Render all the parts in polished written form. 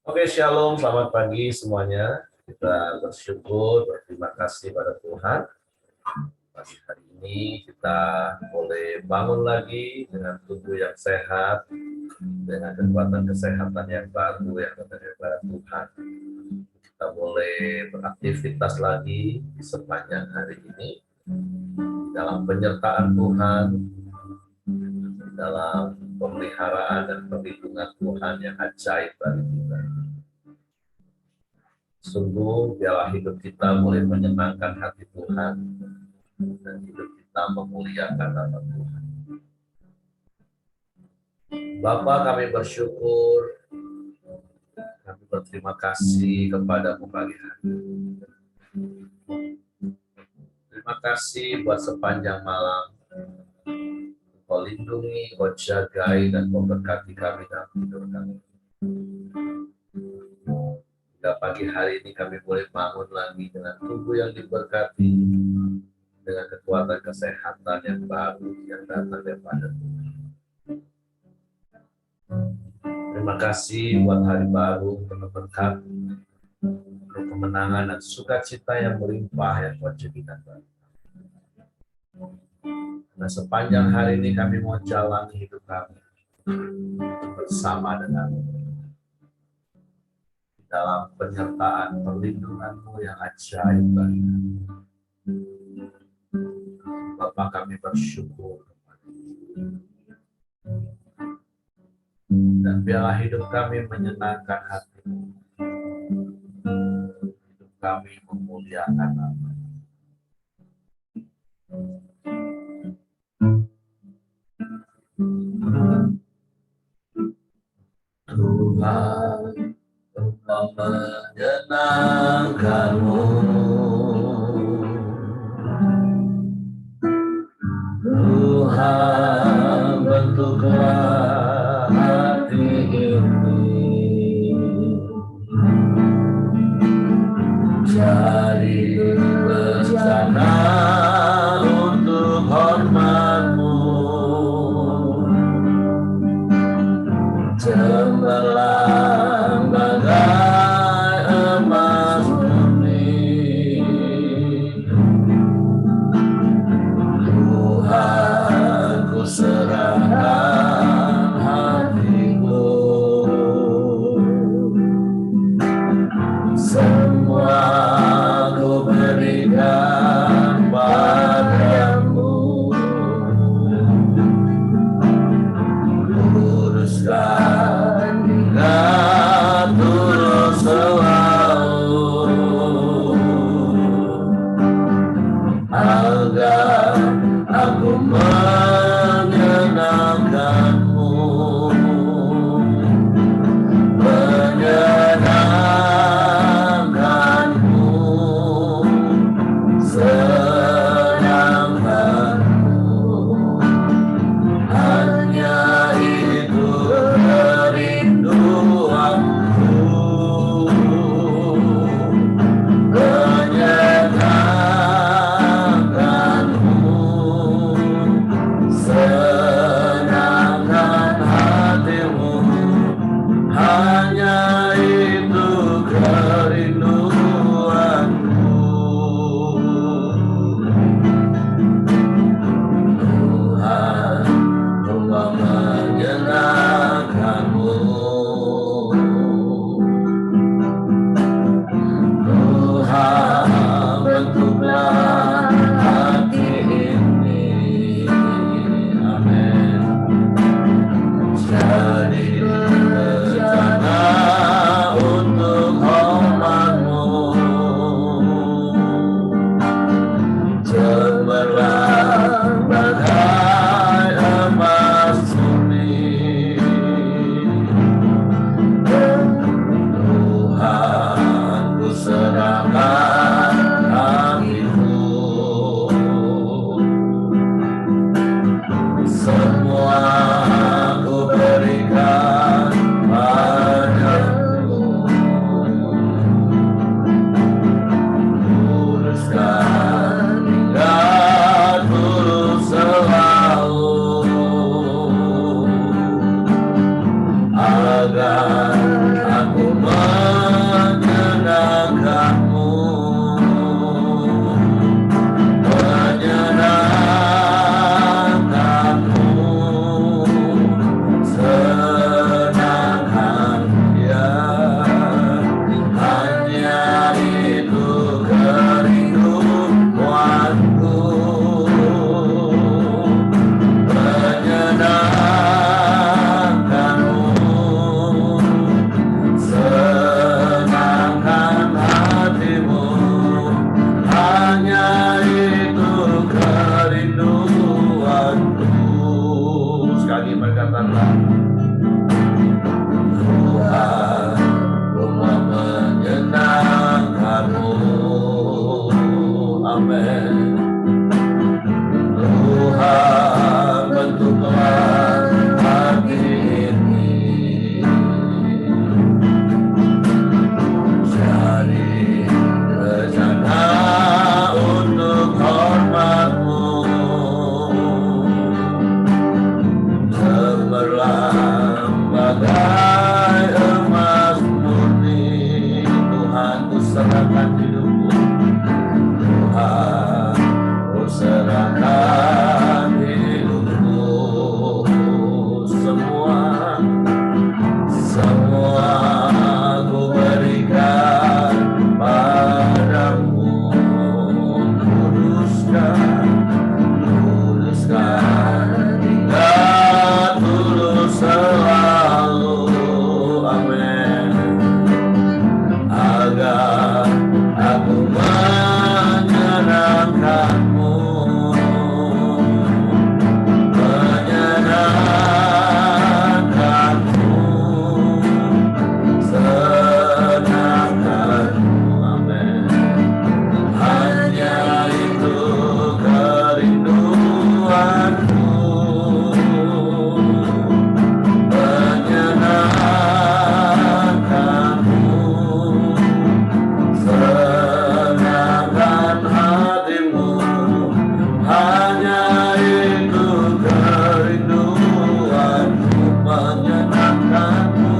Oke, shalom, selamat pagi semuanya. Kita bersyukur, berterima kasih pada Tuhan. Pagi hari ini kita boleh bangun lagi dengan tubuh yang sehat, dengan kekuatan kesehatan yang baru yang datang dari Tuhan. Kita boleh beraktivitas lagi di sepanjang hari ini dalam penyertaan Tuhan, dalam pemeliharaan dan perlindungan Tuhan yang ajaib bagi kita. Sungguh biarlah hidup kita boleh menyenangkan hati Tuhan dan hidup kita memuliakan nama Tuhan. Bapa, kami bersyukur, kami berterima kasih kepadamu pagi hari. Terima kasih buat sepanjang malam. Kau lindungi, kau jagai, dan kau berkati kami dalam hidup kami. Hingga pagi hari ini kami boleh bangun lagi dengan tubuh yang diberkati, dengan kekuatan kesehatan yang baru yang datang daripada Tuhan. Terima kasih buat hari baru, penuh berkat, penuh kemenangan dan sukacita yang melimpah yang kau jadikan bagi kami. Karena sepanjang hari ini kami mau jalani hidup kami bersama denganmu, dalam penyertaan perlindunganmu yang ajaib bagi kami. Bapa, kami bersyukur dan biarlah hidup kami menyenangkan hatimu, hidup kami memuliakan nama. Tuhan, Engkau menyenangkanmu. Tuhan, bentuklah hati ini jadi bencana untuk hormat-Mu. Cemerlang bagai emas murni. Tuhan, ku serahkan hatiku. Semua ku berikan padamu. Luruskan hingga turun selalu, agar aku menyenangkanmu, menyenangkanmu, senangkanmu. Hanya itu kerinduanku, menyenangkanmu, senangkan hatimu. Hanya itu kerinduanku. Tuhan, Engkau menyenangkanmu. Tuhan, bentuklah hati ini. Amin. Jadi bencana untuk hormat-Mu. Cemerlang bagai emas murni. Tuhan, ku serahkan hatiku. Semua ku berikan padamu. Luruskan hingga turun selalu, agar aku menyenangkanmu,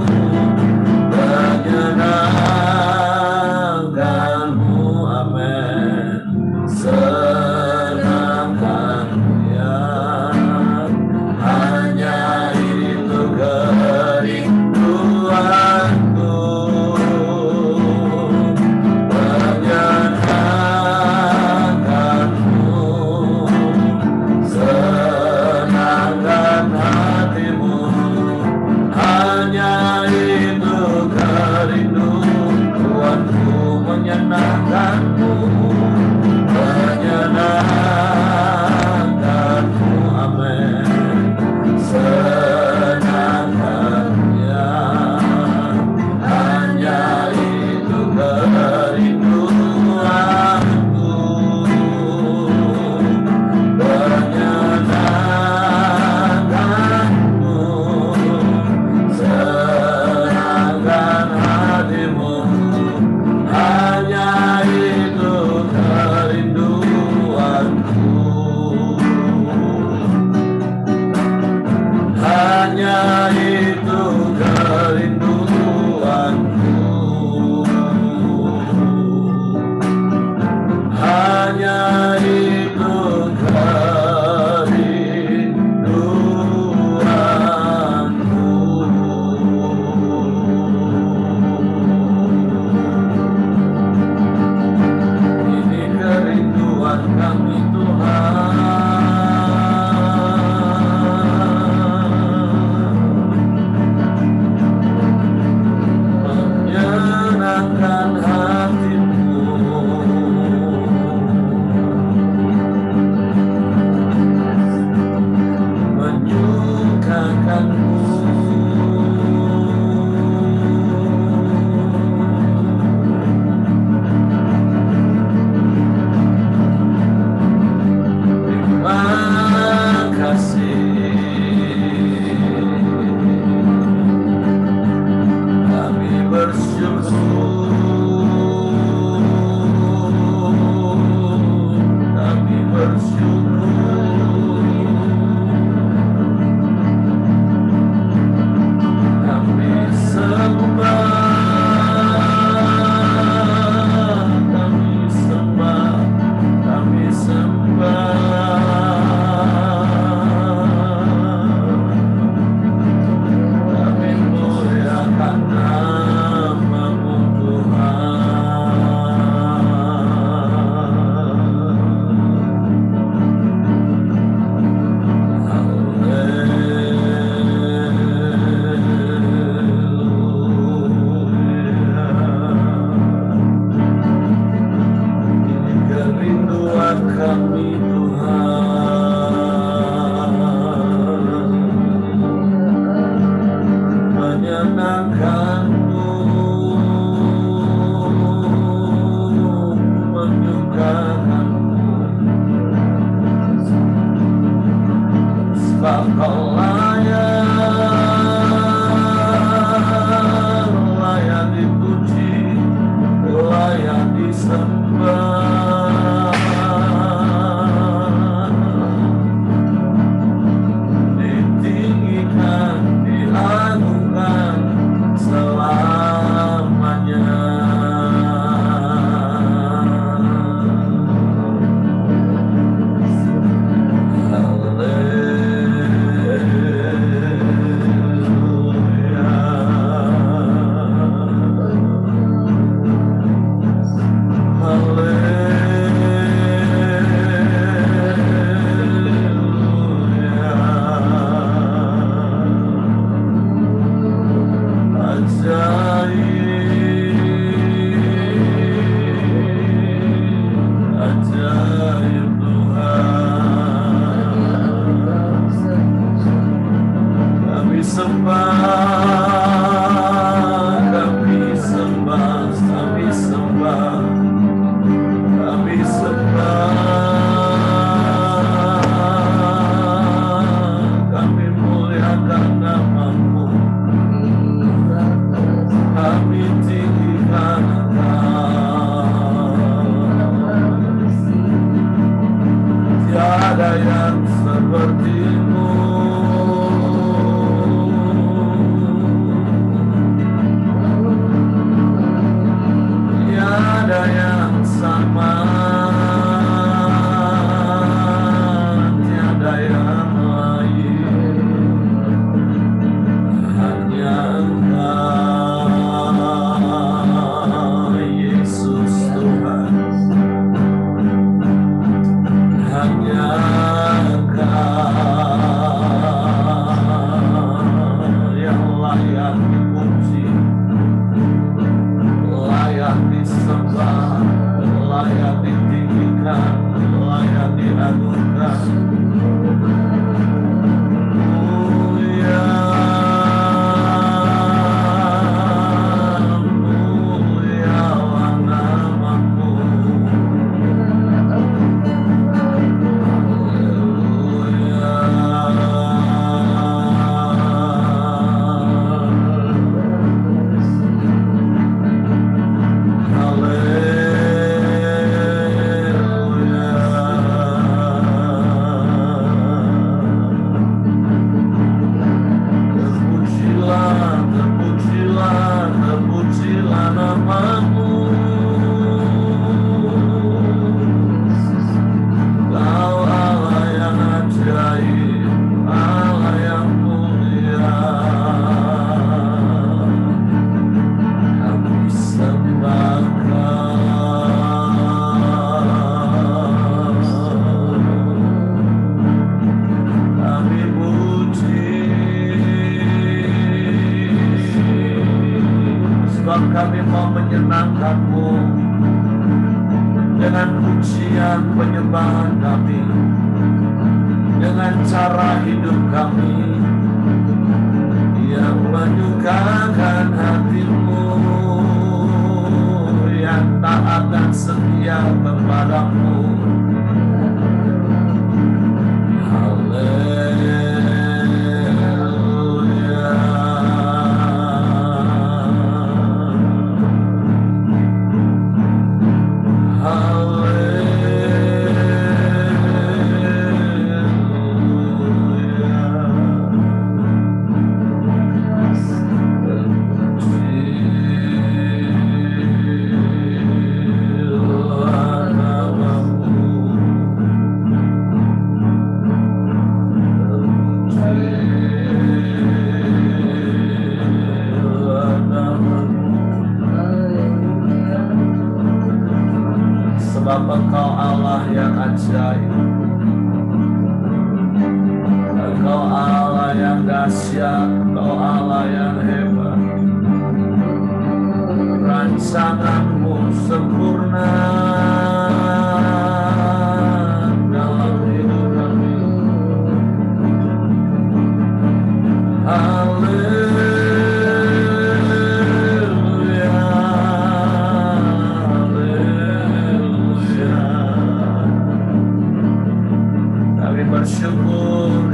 menyenangkanmu, amin. Senangkanmu ya, hanya itu kerinduanku. Menyenangkanmu, senangkan hatimu, hanya itu kerinduanku. Menyenangkanmu, menyenangkanmu, amin. Senangkan ya, hanya itu kerinduanku. Menyenangkanmu, senangkan hatimu, hanya itu kerinduanku. Hanya itu kerinduanku. Hanya itu kerinduanku. Ini kerinduan kami Tuhan, menyenangkan hatimu, menyukakanmu, terima kasih. Kami bersyukur, kami bersyukur, kami sembah, kami sembah, kami sembah. Kami muliakan nama-Mu Tuhan. Haleluya. Ini kerinduan kami Tuhan, menyenangkanmu, menyukakanmu, sebab Kau layak dipuji, layak disembah, ditinggikan, diagungkan, selalu sebab kami mau menyenangkan-Mu dengan pujian penyembahan kami, dengan cara hidup kami yang menyukakan hati-Mu, yang taat dan setia kepada-Mu. Sebab Engkau Allah yang ajaib, Engkau Allah yang dahsyat, Engkau Allah yang hebat. Rancangan-Mu sempurna dalam hidup kami.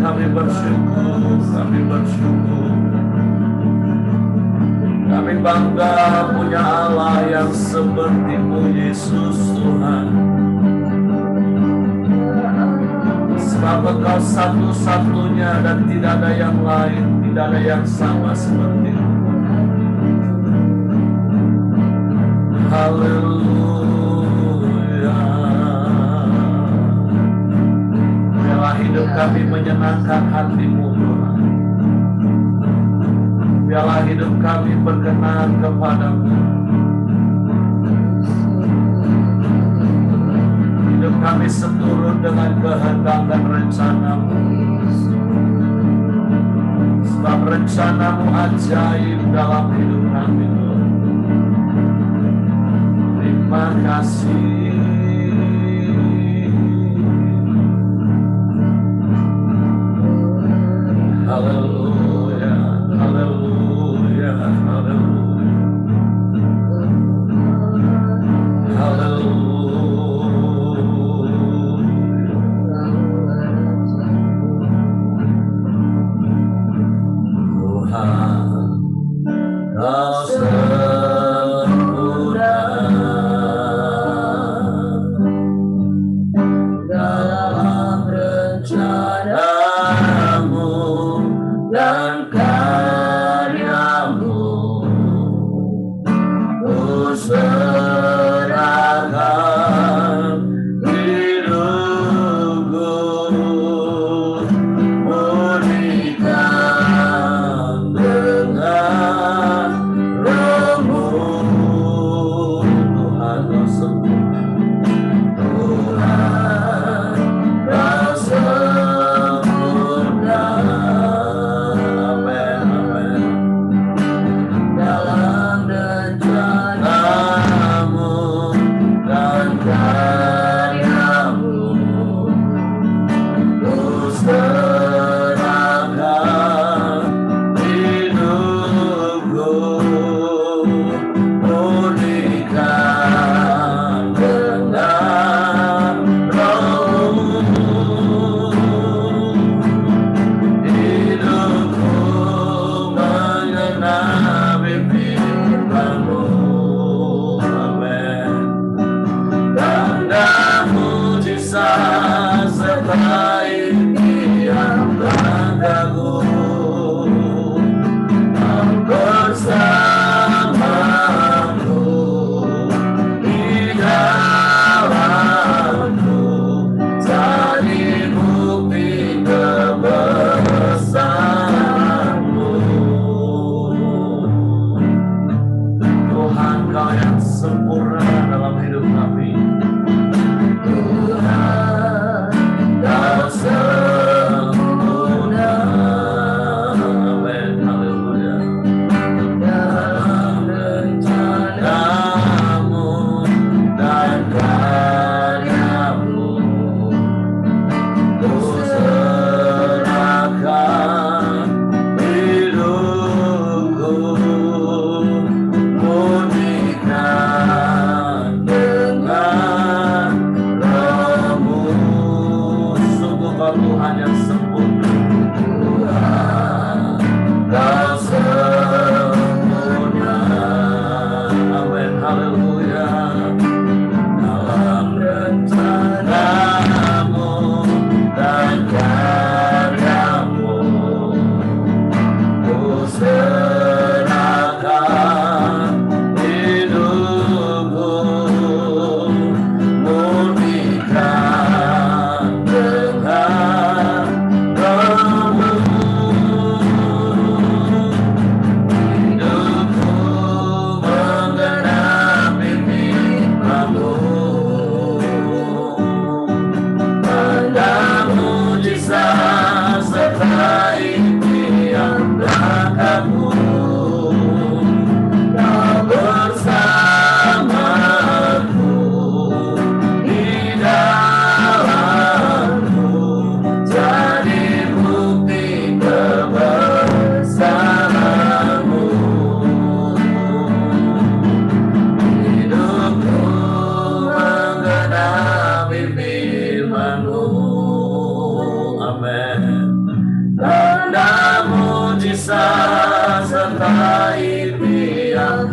Kami bersyukur. Kami bangga punya Allah yang seperti-Mu, Yesus Tuhan. Sebab Engkau satu-satunya dan tidak ada yang lain, tidak ada yang sama seperti-Mu. Haleluya. Biarlah hidup kami menyenangkan hati-Mu, Tuhan. Biarlah hidup kami berkenan kepada-Mu. Hidup kami seturut dengan kehendak dan rencana-Mu. Sebab rencana-Mu ajaib dalam hidup kami, Tuhan. Terima kasih. Haleluya, haleluya, haleluya, haleluya. Tuhan, Kau sempurna dalam rencana-Mu,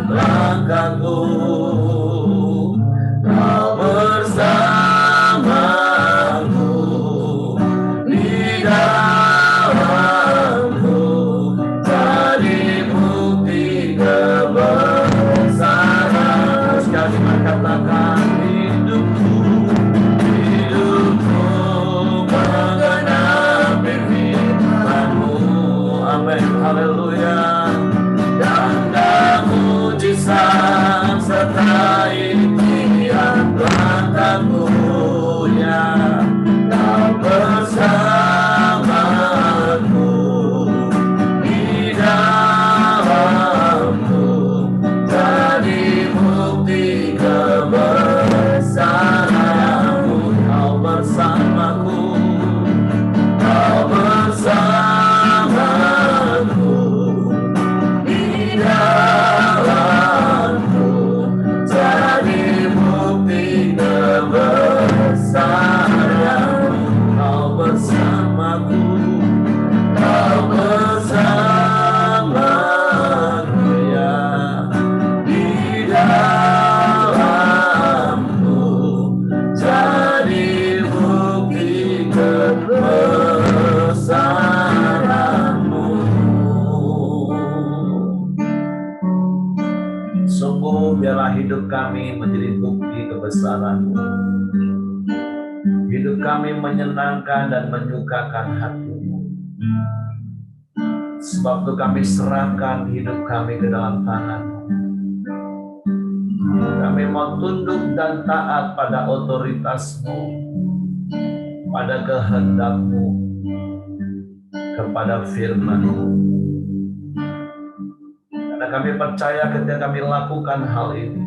langkahku, Kau bersamaku di dalamku, jadi bukti kebesaran. Sekali katakan hidupku, hidupku menggenapi firman-Mu. Amin, haleluya. Dan mujizat sertai tiap langkahku, ya Kau bersamaku di dalamku, jadi bukti kebesaran-Mu. Kau bersamaku, Kau bersamaku di dalamku, jadi bukti kebesaran-Mu. Kau bersamaku, Kau bersamaku, ya di dalamku, jadi bukti kebesaran-Mu. Sungguh biarlah hidup kami menjadi bukti kebesaran-Mu. Hidup kami menyenangkan dan menyukakan hati-Mu. Sebab itu kami serahkan hidup kami ke dalam tangan-Mu. Kami mau tunduk dan taat pada otoritas-Mu, pada kehendak-Mu, kepada firman-Mu. Karena kami percaya ketika kami lakukan hal ini,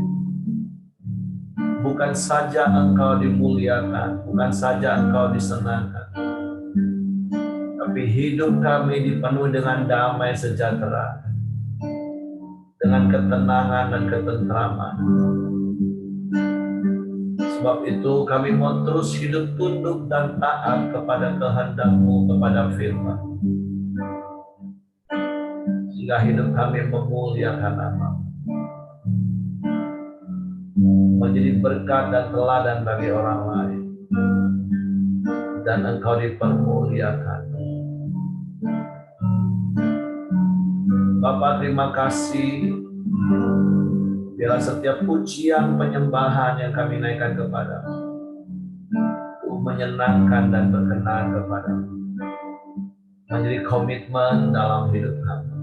bukan saja Engkau dimuliakan, bukan saja Engkau disenangkan, tapi hidup kami dipenuhi dengan damai sejahtera, dengan ketenangan dan ketentraman. Sebab itu kami mau terus hidup tunduk dan taat kepada kehendak-Mu, kepada firman, sehingga hidup kami memuliakan nama-Mu, menjadi berkat dan teladan bagi orang lain, dan Engkau dipermuliakan. Bapa, terima kasih. Biarlah setiap pujian penyembahan yang kami naikkan kepada-Mu menyenangkan dan berkenan kepada-Mu, menjadi komitmen dalam hidup kami,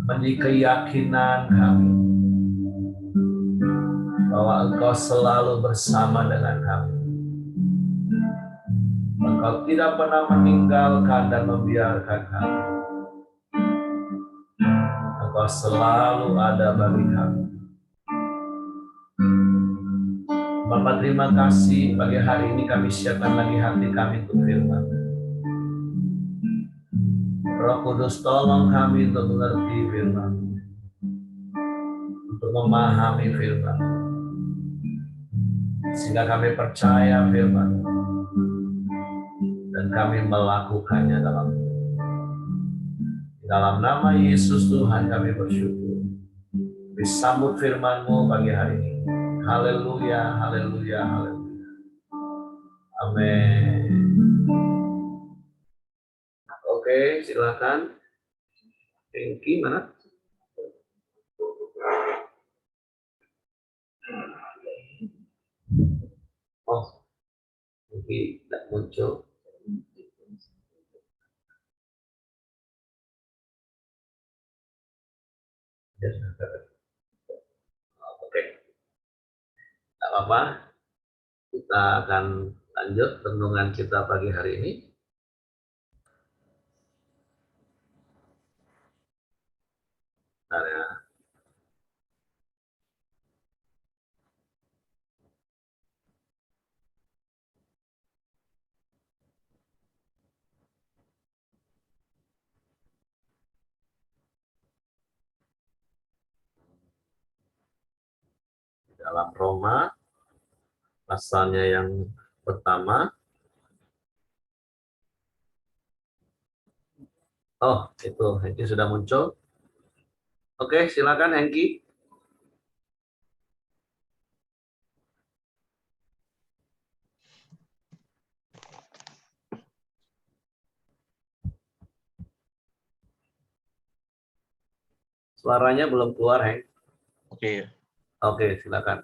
menjadi keyakinan kami bahwa Engkau selalu bersama dengan kami. Engkau tidak pernah meninggalkan dan membiarkan kami. Engkau selalu ada bagi kami. Bapa, terima kasih pagi hari ini kami siapkan lagi hati kami untuk firman. Roh Kudus, tolong kami untuk mengerti firman, untuk memahami firman, sehingga kami percaya firman dan kami melakukannya dalam nama Yesus Tuhan kami bersyukur. Disambut firman-Mu pagi hari ini. Haleluya, haleluya, haleluya. Amin. Oke, silakan. Engki mana? Oh, Engki tidak muncul. Oke, tidak apa-apa. Kita akan lanjut renungan kita pagi hari ini. Nah, ya. Dalam Roma, pasalnya yang pertama. Oh, itu sudah muncul. Oke, silakan Hengki. Suaranya belum keluar, Heng. Oke, Oke, silakan.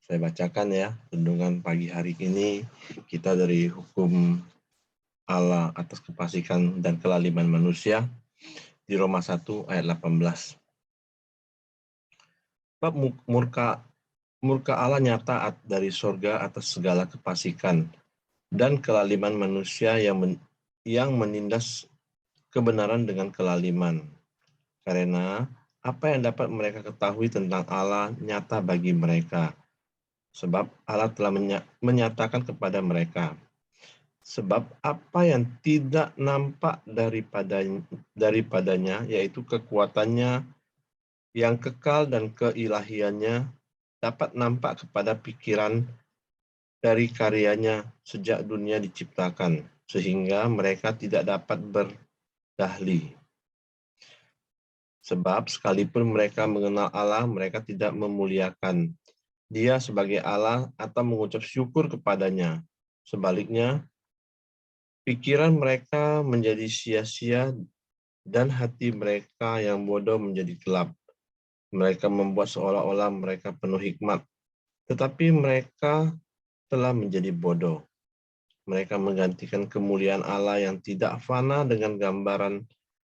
saya bacakan ya renungan pagi hari ini. Kita dari hukum Allah atas kefasikan dan kelaliman manusia di Roma 1 ayat 18. Sebab murka Allah nyata dari sorga atas segala kefasikan dan kelaliman manusia yang menindas kebenaran dengan kelaliman. Karena apa yang dapat mereka ketahui tentang Allah nyata bagi mereka. Sebab Allah telah menyatakan kepada mereka. Sebab apa yang tidak nampak daripadanya, yaitu kekuatannya yang kekal dan keilahiannya, dapat nampak kepada pikiran dari karyanya sejak dunia diciptakan, sehingga mereka tidak dapat berdahli. Sebab sekalipun mereka mengenal Allah, mereka tidak memuliakan Dia sebagai Allah atau mengucap syukur kepadanya. Sebaliknya, pikiran mereka menjadi sia-sia dan hati mereka yang bodoh menjadi gelap. Mereka membuat seolah-olah mereka penuh hikmat, tetapi mereka telah menjadi bodoh. Mereka menggantikan kemuliaan Allah yang tidak fana dengan gambaran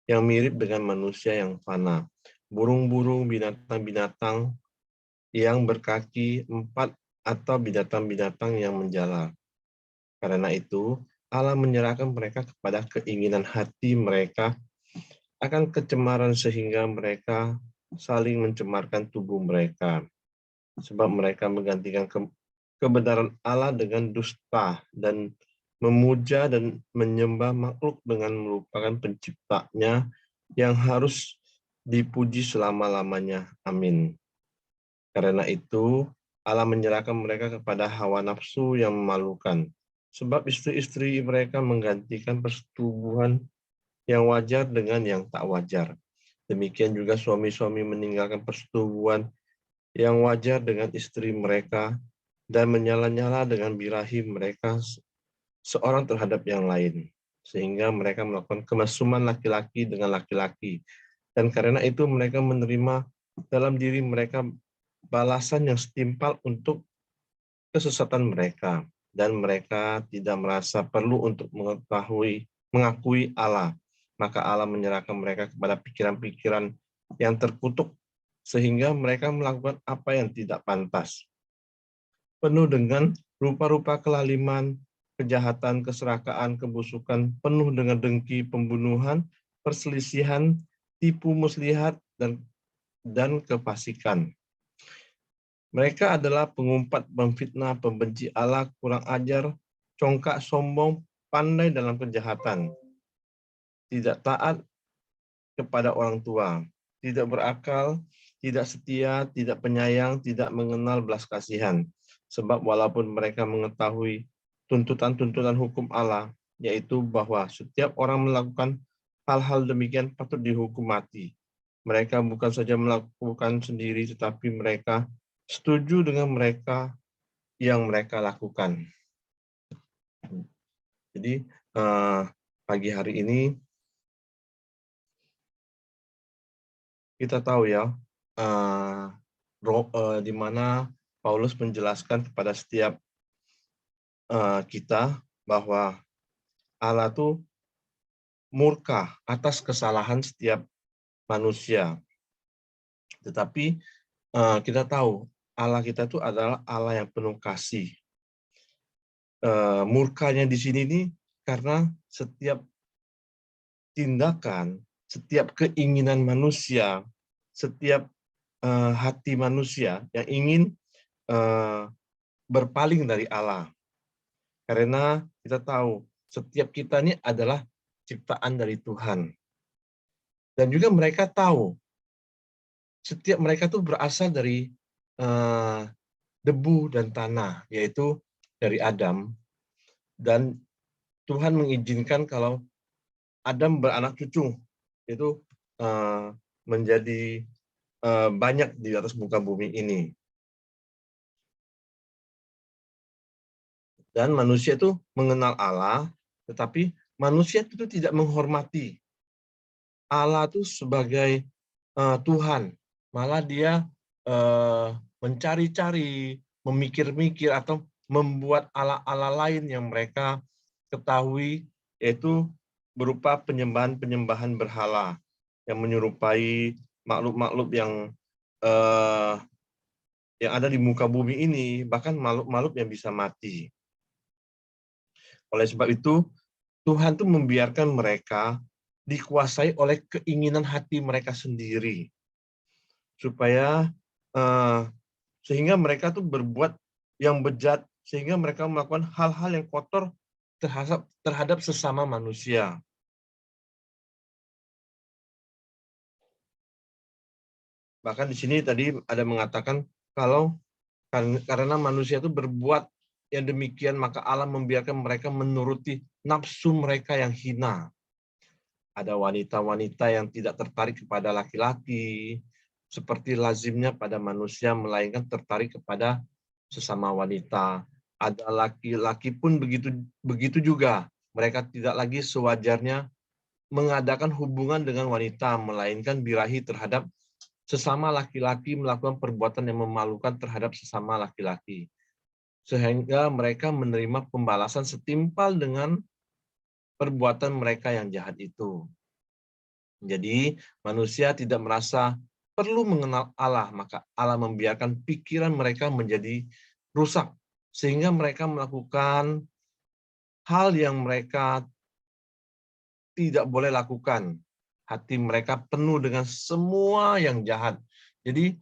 yang mirip dengan manusia yang fana, burung-burung, binatang-binatang yang berkaki 4 atau binatang-binatang yang menjalar. Karena itu, Allah menyerahkan mereka kepada keinginan hati mereka akan kecemaran sehingga mereka saling mencemarkan tubuh mereka. Sebab mereka menggantikan kebenaran Allah dengan dusta dan memuja dan menyembah makhluk dengan melupakan penciptanya yang harus dipuji selama-lamanya. Amin. Karena itu, Allah menyerahkan mereka kepada hawa nafsu yang memalukan. Sebab istri-istri mereka menggantikan persetubuhan yang wajar dengan yang tak wajar. Demikian juga suami-suami meninggalkan persetubuhan yang wajar dengan istri mereka dan menyala-nyala dengan birahi mereka seorang terhadap yang lain. Sehingga mereka melakukan kemasuman laki-laki dengan laki-laki. Dan karena itu mereka menerima dalam diri mereka balasan yang setimpal untuk kesesatan mereka. Dan mereka tidak merasa perlu untuk mengakui Allah. Maka Allah menyerahkan mereka kepada pikiran-pikiran yang terkutuk sehingga mereka melakukan apa yang tidak pantas. Penuh dengan rupa-rupa kelaliman, kejahatan, keserakaan, kebusukan, penuh dengan dengki, pembunuhan, perselisihan, tipu muslihat, dan kefasikan. Mereka adalah pengumpat, pemfitnah, pembenci Allah, kurang ajar, congkak, sombong, pandai dalam kejahatan, tidak taat kepada orang tua, tidak berakal, tidak setia, tidak penyayang, tidak mengenal belas kasihan. Sebab walaupun mereka mengetahui tuntutan-tuntutan hukum Allah, yaitu bahwa setiap orang melakukan hal-hal demikian patut dihukum mati. Mereka bukan saja melakukan sendiri, tetapi mereka setuju dengan mereka yang mereka lakukan. Jadi pagi hari ini kita tahu ya di mana Paulus menjelaskan kepada setiap kita bahwa Allah itu murka atas kesalahan setiap manusia. Tetapi kita tahu Allah kita itu adalah Allah yang penuh kasih. Murkanya di sini nih karena setiap tindakan, setiap keinginan manusia, setiap hati manusia yang ingin berpaling dari Allah. Karena kita tahu setiap kita ini adalah ciptaan dari Tuhan. Dan juga mereka tahu setiap mereka itu berasal dari debu dan tanah, yaitu dari Adam. Dan Tuhan mengizinkan kalau Adam beranak cucu, itu menjadi banyak di atas muka bumi ini. Dan manusia itu mengenal Allah, tetapi manusia itu tidak menghormati Allah itu sebagai Tuhan. Malah dia mencari-cari, memikir-mikir, atau membuat Allah-Allah lain yang mereka ketahui, yaitu berupa penyembahan-penyembahan berhala yang menyerupai makhluk-makhluk yang ada di muka bumi ini, bahkan makhluk-makhluk yang bisa mati. Oleh sebab itu, Tuhan tuh membiarkan mereka dikuasai oleh keinginan hati mereka sendiri, supaya sehingga mereka tuh berbuat yang bejat, sehingga mereka melakukan hal-hal yang kotor terhadap sesama manusia. Bahkan di sini tadi ada mengatakan kalau karena manusia itu berbuat yang demikian, maka Allah membiarkan mereka menuruti nafsu mereka yang hina. Ada wanita-wanita yang tidak tertarik kepada laki-laki, seperti lazimnya pada manusia, melainkan tertarik kepada sesama wanita. Ada laki-laki pun begitu juga. Mereka tidak lagi sewajarnya mengadakan hubungan dengan wanita, melainkan birahi terhadap sesama laki-laki, melakukan perbuatan yang memalukan terhadap sesama laki-laki. Sehingga mereka menerima pembalasan setimpal dengan perbuatan mereka yang jahat itu. Jadi manusia tidak merasa perlu mengenal Allah, maka Allah membiarkan pikiran mereka menjadi rusak, sehingga mereka melakukan hal yang mereka tidak boleh lakukan. Hati mereka penuh dengan semua yang jahat. Jadi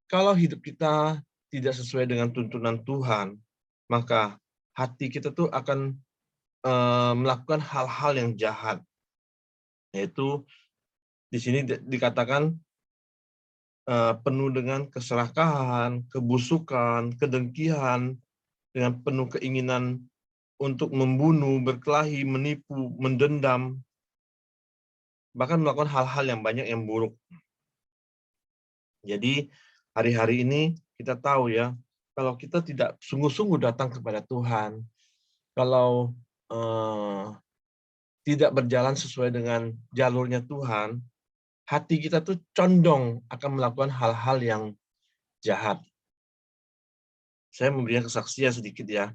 kalau hidup kita tidak sesuai dengan tuntunan Tuhan, maka hati kita tuh akan melakukan hal-hal yang jahat. Yaitu di sini dikatakan penuh dengan keserakahan, kebusukan, kedengkian, dengan penuh keinginan untuk membunuh, berkelahi, menipu, mendendam, bahkan melakukan hal-hal yang banyak yang buruk. Jadi hari-hari ini kita tahu ya, kalau kita tidak sungguh-sungguh datang kepada Tuhan, kalau tidak berjalan sesuai dengan jalurnya Tuhan, hati kita tuh condong akan melakukan hal-hal yang jahat. Saya memberikan kesaksian sedikit ya.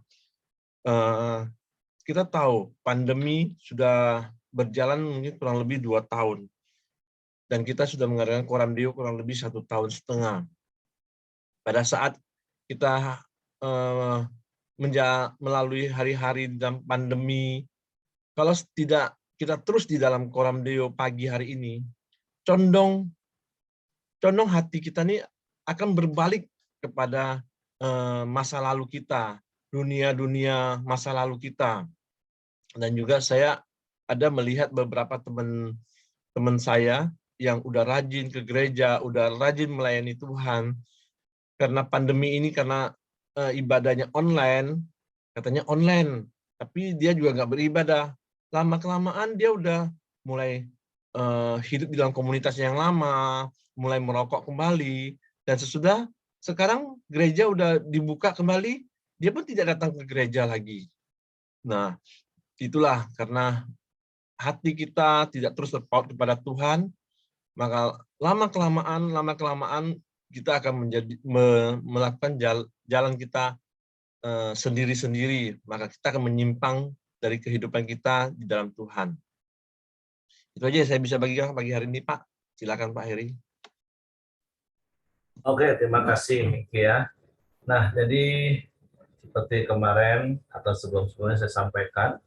Kita tahu pandemi sudah berjalan mungkin kurang lebih 2 tahun. Dan kita sudah mengadakan Koram Deo kurang lebih 1,5 tahun. Pada saat kita melalui hari-hari dalam pandemi, kalau tidak kita terus di dalam Koram Deo pagi hari ini, condong hati kita ini akan berbalik kepada masa lalu kita, dunia masa lalu kita. Dan juga saya ada melihat beberapa teman saya yang udah rajin ke gereja, udah rajin melayani Tuhan. Karena pandemi ini, karena ibadahnya online, katanya online, tapi dia juga nggak beribadah. Lama-kelamaan dia udah mulai hidup di dalam komunitas yang lama, mulai merokok kembali, dan sekarang gereja udah dibuka kembali, dia pun tidak datang ke gereja lagi. Nah, itulah karena hati kita tidak terus terpaut kepada Tuhan, maka lama-kelamaan kita akan melakukan jalan kita sendiri-sendiri, maka kita akan menyimpang dari kehidupan kita di dalam Tuhan. Itu aja yang saya bisa bagikan pagi hari ini, Pak. Silakan Pak Heri. Oke, terima kasih Miki ya. Nah, jadi seperti kemarin atau sebelum-sebelumnya saya sampaikan,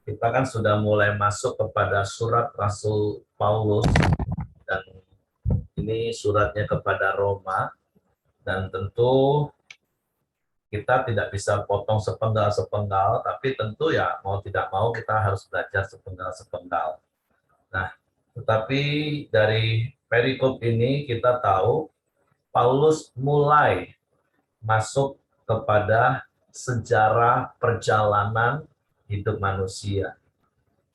kita kan sudah mulai masuk kepada surat Rasul Paulus, dan ini suratnya kepada Roma, dan tentu kita tidak bisa potong sepenggal-sepenggal, tapi tentu ya mau tidak mau kita harus belajar sepenggal-sepenggal. Nah, tetapi dari perikop ini kita tahu Paulus mulai masuk kepada sejarah perjalanan hidup manusia.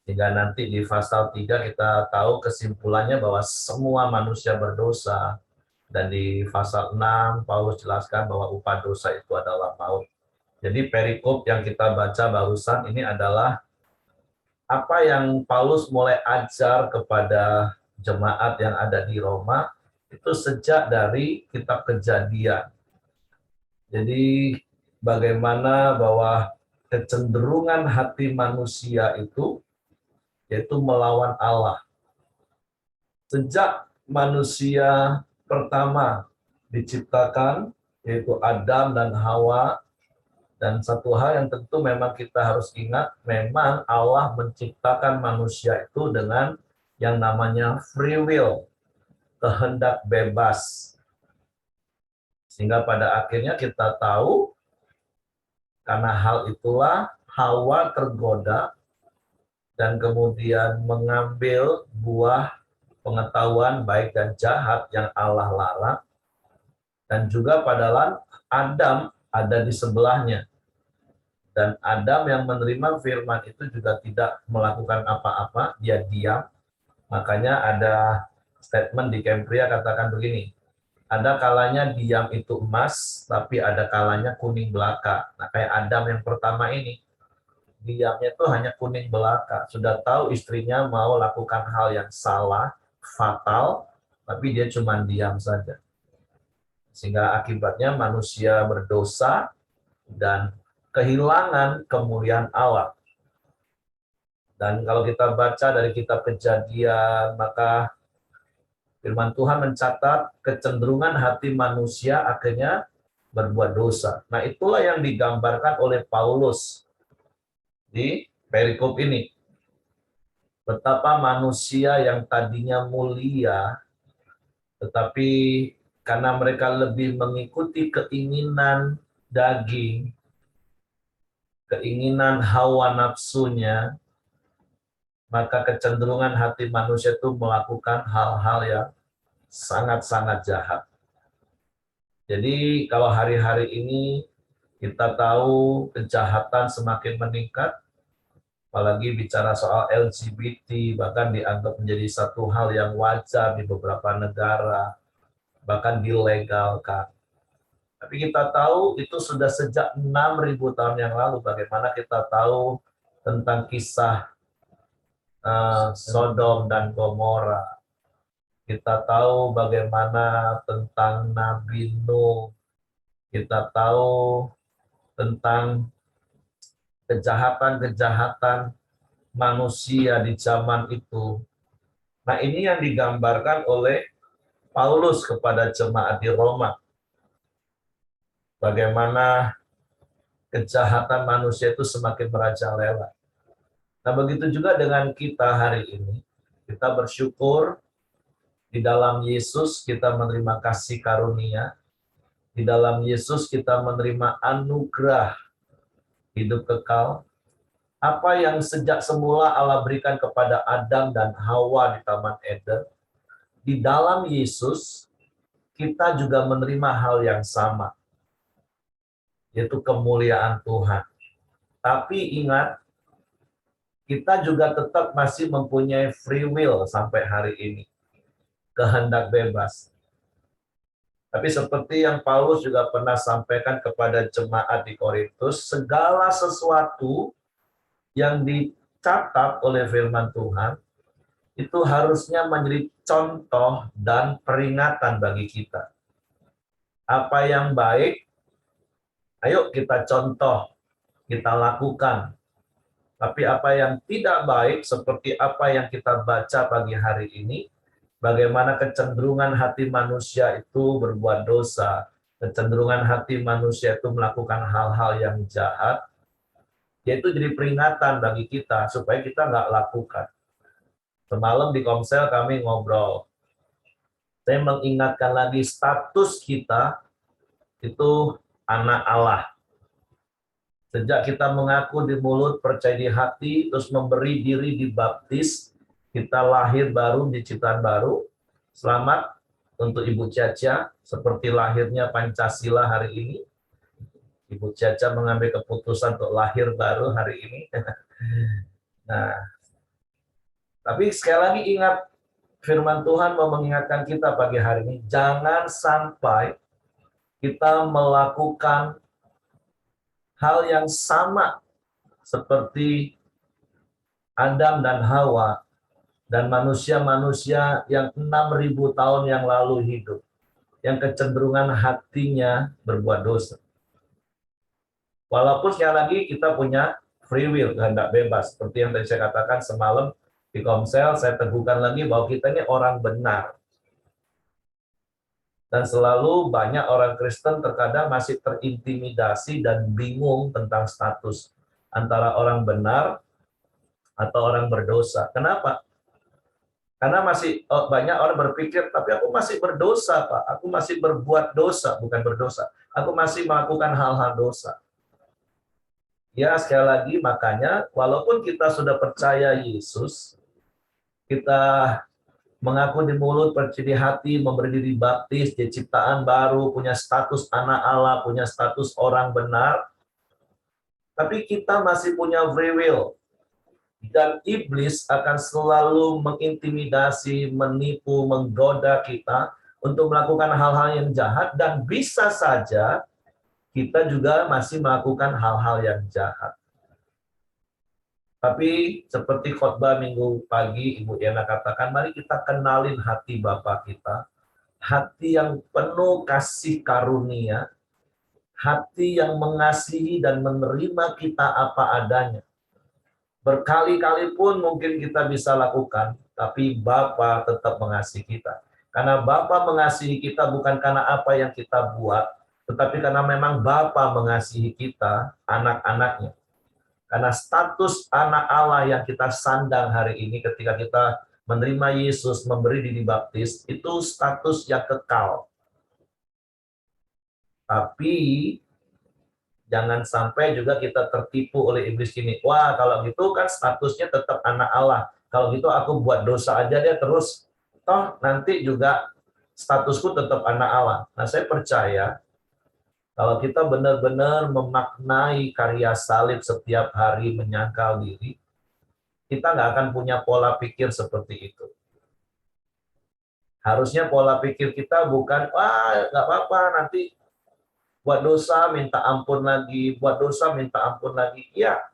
Hingga nanti di pasal 3 kita tahu kesimpulannya bahwa semua manusia berdosa. Dan di pasal 6 Paulus jelaskan bahwa upah dosa itu adalah maut. Jadi perikop yang kita baca barusan ini adalah apa yang Paulus mulai ajar kepada jemaat yang ada di Roma itu sejak dari kitab Kejadian. Jadi bagaimana bahwa kecenderungan hati manusia itu yaitu melawan Allah. Sejak manusia pertama diciptakan, yaitu Adam dan Hawa, dan satu hal yang tentu memang kita harus ingat, memang Allah menciptakan manusia itu dengan yang namanya free will, kehendak bebas. Sehingga pada akhirnya kita tahu, karena hal itulah Hawa tergoda, dan kemudian mengambil buah pengetahuan baik dan jahat yang Allah larang, dan juga padahal Adam ada di sebelahnya. Dan Adam yang menerima firman itu juga tidak melakukan apa-apa, dia diam. Makanya ada statement di Kempria katakan begini, ada kalanya diam itu emas, tapi ada kalanya kuning belaka. Nah, kayak Adam yang pertama ini, diamnya itu hanya kuning belaka. Sudah tahu istrinya mau lakukan hal yang salah, fatal, tapi dia cuma diam saja. Sehingga akibatnya manusia berdosa dan kehilangan kemuliaan Allah. Dan kalau kita baca dari kitab Kejadian, maka firman Tuhan mencatat kecenderungan hati manusia akhirnya berbuat dosa. Nah, itulah yang digambarkan oleh Paulus di perikop ini. Betapa manusia yang tadinya mulia, tetapi karena mereka lebih mengikuti keinginan daging, keinginan hawa nafsunya, maka kecenderungan hati manusia itu melakukan hal-hal yang sangat-sangat jahat. Jadi kalau hari-hari ini kita tahu kejahatan semakin meningkat, apalagi bicara soal LGBT, bahkan dianggap menjadi satu hal yang wajar di beberapa negara, bahkan dilegalkan. Tapi kita tahu itu sudah sejak 6.000 tahun yang lalu, bagaimana kita tahu tentang kisah Sodom dan Gomora. Kita tahu bagaimana tentang Nabi Nuh. Kita tahu tentang kejahatan-kejahatan manusia di zaman itu. Nah, ini yang digambarkan oleh Paulus kepada jemaat di Roma. Bagaimana kejahatan manusia itu semakin merajalela. Nah, begitu juga dengan kita hari ini. Kita bersyukur di dalam Yesus kita menerima kasih karunia. Di dalam Yesus kita menerima anugerah hidup kekal. Apa yang sejak semula Allah berikan kepada Adam dan Hawa di Taman Eden, di dalam Yesus kita juga menerima hal yang sama, yaitu kemuliaan Tuhan. Tapi ingat, kita juga tetap masih mempunyai free will sampai hari ini, kehendak bebas. Tapi seperti yang Paulus juga pernah sampaikan kepada jemaat di Korintus, segala sesuatu yang dicatat oleh firman Tuhan, itu harusnya menjadi contoh dan peringatan bagi kita. Apa yang baik, ayo kita contoh, kita lakukan. Tapi apa yang tidak baik, seperti apa yang kita baca pagi hari ini, bagaimana kecenderungan hati manusia itu berbuat dosa, kecenderungan hati manusia itu melakukan hal-hal yang jahat, yaitu jadi peringatan bagi kita supaya kita nggak lakukan. Semalam di Komsel kami ngobrol, saya mengingatkan lagi status kita itu anak Allah. Sejak kita mengaku di mulut, percaya di hati, terus memberi diri dibaptis, kita lahir baru, diciptakan baru. Selamat untuk Ibu Caca, seperti lahirnya Pancasila hari ini. Ibu Caca mengambil keputusan untuk lahir baru hari ini. Nah, Tapi sekali lagi ingat, firman Tuhan mau mengingatkan kita pagi hari ini, jangan sampai kita melakukan hal yang sama seperti Adam dan Hawa dan manusia-manusia yang 6.000 tahun yang lalu hidup, yang kecenderungan hatinya berbuat dosa. Walaupun sekali lagi kita punya free will, kehendak bebas. Seperti yang tadi saya katakan semalam di Komsel, saya teguhkan lagi bahwa kita ini orang benar. Dan selalu banyak orang Kristen terkadang masih terintimidasi dan bingung tentang status antara orang benar atau orang berdosa. Kenapa? Karena masih banyak orang berpikir, tapi aku masih berdosa, Pak. Aku masih berbuat dosa, bukan berdosa. Aku masih melakukan hal-hal dosa. Ya, sekali lagi, makanya walaupun kita sudah percaya Yesus, kita mengaku di mulut, percaya di hati, memberi diri baptis, jadi ciptaan baru, punya status anak Allah, punya status orang benar, tapi kita masih punya free will. Dan iblis akan selalu mengintimidasi, menipu, menggoda kita untuk melakukan hal-hal yang jahat, dan bisa saja kita juga masih melakukan hal-hal yang jahat. Tapi seperti khotbah minggu pagi, Ibu Yana katakan, mari kita kenalin hati Bapa kita. Hati yang penuh kasih karunia, hati yang mengasihi dan menerima kita apa adanya. Berkali-kali pun mungkin kita bisa lakukan, tapi Bapa tetap mengasihi kita. Karena Bapa mengasihi kita bukan karena apa yang kita buat, tetapi karena memang Bapa mengasihi kita, anak-anaknya. Karena status anak Allah yang kita sandang hari ini ketika kita menerima Yesus, memberi diri baptis, itu status yang kekal. Tapi jangan sampai juga kita tertipu oleh iblis ini. Wah, kalau gitu kan statusnya tetap anak Allah. Kalau gitu aku buat dosa aja dia terus. Toh nanti juga statusku tetap anak Allah. Nah, saya percaya kalau kita benar-benar memaknai karya salib setiap hari, menyangkal diri, kita nggak akan punya pola pikir seperti itu. Harusnya pola pikir kita bukan, wah nggak apa-apa, nanti buat dosa minta ampun lagi, buat dosa minta ampun lagi. Ya,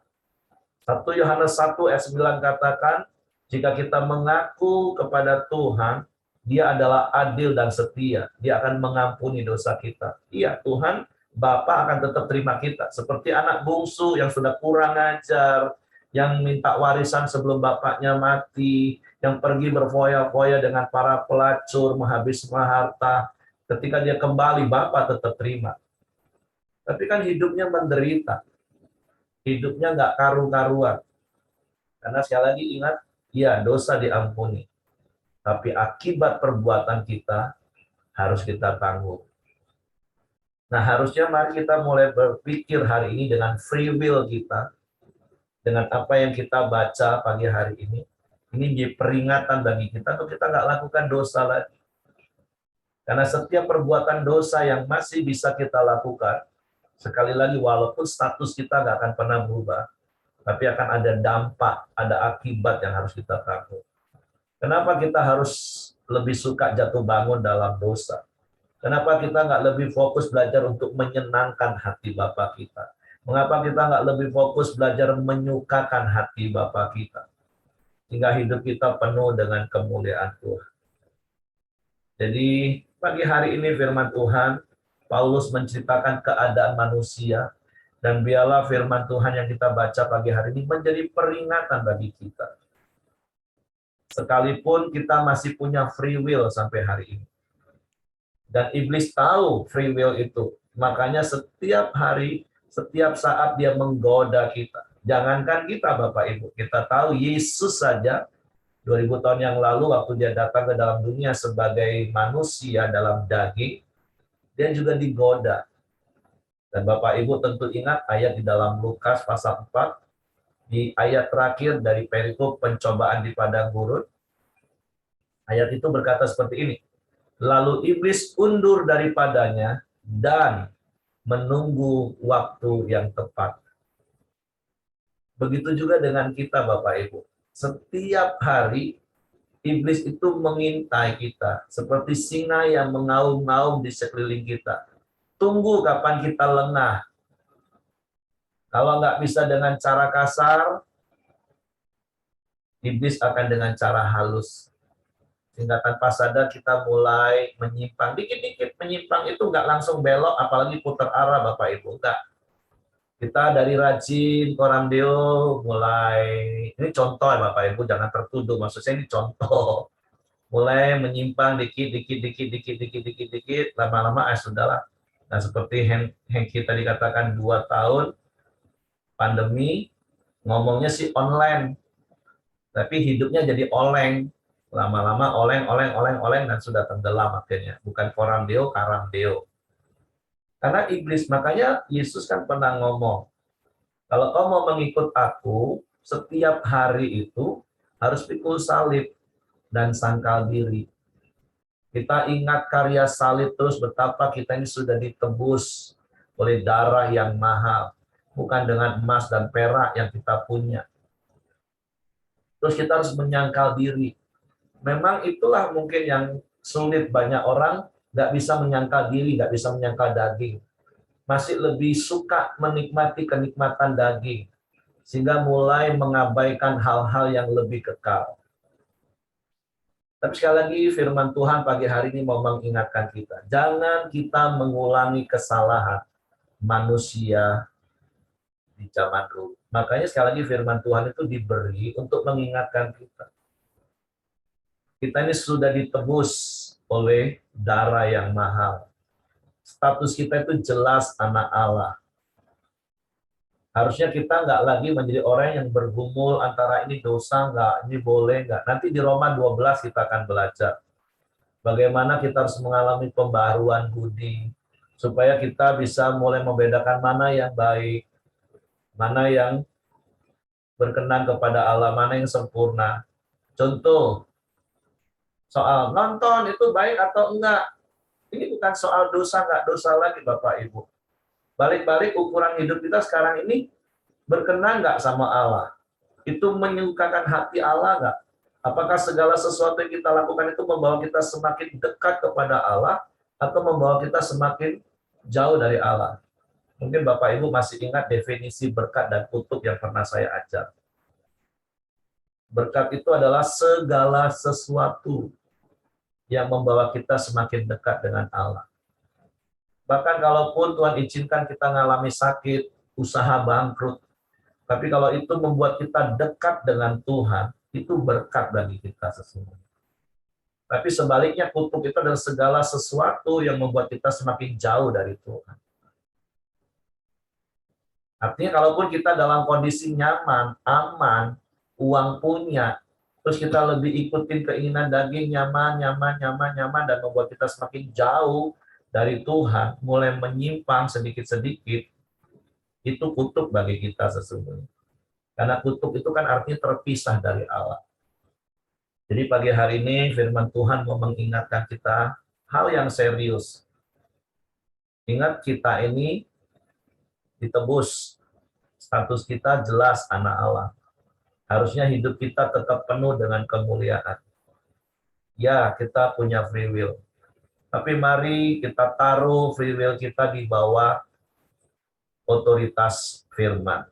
1 Yohanes 1 ayat 9 katakan, jika kita mengaku kepada Tuhan, Dia adalah adil dan setia. Dia akan mengampuni dosa kita. Iya, Tuhan Bapa akan tetap terima kita. Seperti anak bungsu yang sudah kurang ajar, yang minta warisan sebelum bapaknya mati, yang pergi berfoya-foya dengan para pelacur, menghabiskan harta. Ketika dia kembali, Bapa tetap terima. Tapi kan hidupnya menderita. Hidupnya nggak karu-karuan. Karena sekali lagi ingat, ya dosa diampuni. Tapi akibat perbuatan kita harus kita tanggung. Nah, harusnya mari kita mulai berpikir hari ini dengan free will kita, dengan apa yang kita baca pagi hari ini. Ini menjadi peringatan bagi kita untuk kita nggak lakukan dosa lagi. Karena setiap perbuatan dosa yang masih bisa kita lakukan, sekali lagi walaupun status kita nggak akan pernah berubah, tapi akan ada dampak, ada akibat yang harus kita tanggung. Kenapa kita harus lebih suka jatuh bangun dalam dosa? Kenapa kita nggak lebih fokus belajar untuk menyenangkan hati Bapa kita? Mengapa kita nggak lebih fokus belajar menyukakan hati Bapa kita? Hingga hidup kita penuh dengan kemuliaan Tuhan. Jadi pagi hari ini firman Tuhan, Paulus menceritakan keadaan manusia, dan biarlah firman Tuhan yang kita baca pagi hari ini menjadi peringatan bagi kita. Sekalipun kita masih punya free will sampai hari ini. Dan iblis tahu free will itu. Makanya setiap hari, setiap saat dia menggoda kita. Jangankan kita Bapak Ibu, kita tahu Yesus saja 2000 tahun yang lalu waktu dia datang ke dalam dunia sebagai manusia dalam daging, dia juga digoda. Dan Bapak Ibu tentu ingat ayat di dalam Lukas pasal 4, di ayat terakhir dari perikop pencobaan di padang gurun. Ayat itu berkata seperti ini. Lalu iblis undur daripadanya dan menunggu waktu yang tepat. Begitu juga dengan kita Bapak Ibu. Setiap hari iblis itu mengintai kita seperti singa yang mengaum-ngaum di sekeliling kita. Tunggu kapan kita lengah. Kalau nggak bisa dengan cara kasar, iblis akan dengan cara halus. Sehingga tanpa sadar kita mulai menyimpang. Dikit-dikit menyimpang itu nggak langsung belok, apalagi putar arah Bapak Ibu. Nggak. Kita dari rajin koram deo mulai, ini contoh ya Bapak Ibu, jangan tertuduh, maksud saya ini contoh. Mulai menyimpang dikit, lama-lama sudahlah. Nah seperti yang kita dikatakan 2 tahun pandemi, ngomongnya sih online, tapi hidupnya jadi oleng. Lama-lama oleng, dan sudah tenggelam akhirnya. Bukan koram deo, karam deo. Karena iblis, makanya Yesus kan pernah ngomong, kalau kau mau mengikut aku, setiap hari itu harus pikul salib dan sangkal diri. Kita ingat karya salib terus betapa kita ini sudah ditebus oleh darah yang mahal. Bukan dengan emas dan perak yang kita punya. Terus kita harus menyangkal diri. Memang itulah mungkin yang sulit, banyak orang nggak bisa menyangkal diri, nggak bisa menyangkal daging. Masih lebih suka menikmati kenikmatan daging. Sehingga mulai mengabaikan hal-hal yang lebih kekal. Tapi sekali lagi firman Tuhan pagi hari ini mau mengingatkan kita. Jangan kita mengulangi kesalahan manusia di zaman dulu. Makanya sekali lagi firman Tuhan itu diberi untuk mengingatkan kita. Kita ini sudah ditebus oleh darah yang mahal. Status kita itu jelas anak Allah. Harusnya kita nggak lagi menjadi orang yang bergumul antara ini dosa nggak, ini boleh nggak. Nanti di Roma 12 kita akan belajar bagaimana kita harus mengalami pembaharuan budi supaya kita bisa mulai membedakan mana yang baik, mana yang berkenan kepada Allah, mana yang sempurna. Contoh, soal nonton itu baik atau enggak. Ini bukan soal dosa nggak dosa lagi Bapak Ibu. Balik-balik ukuran hidup kita sekarang ini berkenan nggak sama Allah? Itu menyukakan hati Allah nggak? Apakah segala sesuatu yang kita lakukan itu membawa kita semakin dekat kepada Allah atau membawa kita semakin jauh dari Allah? Mungkin Bapak Ibu masih ingat definisi berkat dan kutuk yang pernah saya ajar. Berkat itu adalah segala sesuatu yang membawa kita semakin dekat dengan Allah. Bahkan kalaupun Tuhan izinkan kita mengalami sakit, usaha bangkrut, tapi kalau itu membuat kita dekat dengan Tuhan, itu berkat bagi kita sesungguhnya. Tapi sebaliknya kutuk itu adalah segala sesuatu yang membuat kita semakin jauh dari Tuhan. Artinya kalaupun kita dalam kondisi nyaman, aman, uang punya, terus kita lebih ikutin keinginan daging, nyaman, dan membuat kita semakin jauh dari Tuhan, mulai menyimpang sedikit-sedikit, itu kutuk bagi kita sesungguhnya. Karena kutuk itu kan artinya terpisah dari Allah. Jadi pagi hari ini firman Tuhan mau mengingatkan kita hal yang serius. Ingat kita ini ditebus, status kita jelas anak Allah. Harusnya hidup kita tetap penuh dengan kemuliaan. Ya, kita punya free will. Tapi mari kita taruh free will kita di bawah otoritas firman.